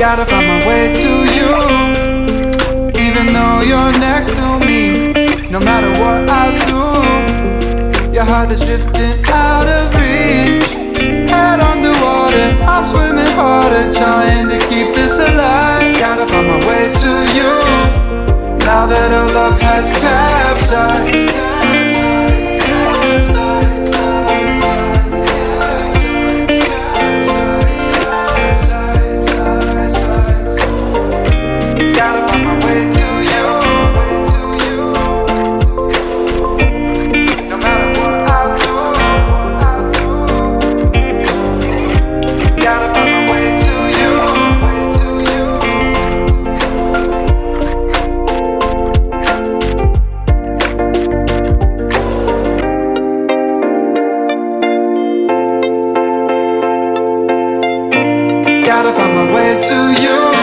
Gotta find my way to you, even though you're next to me. No matter what I do, your heart is drifting out of reach. Head underwater, I'm swimming harder, trying to keep this alive. Gotta find my way to you, now that our love has capsized. Gotta find my way to you.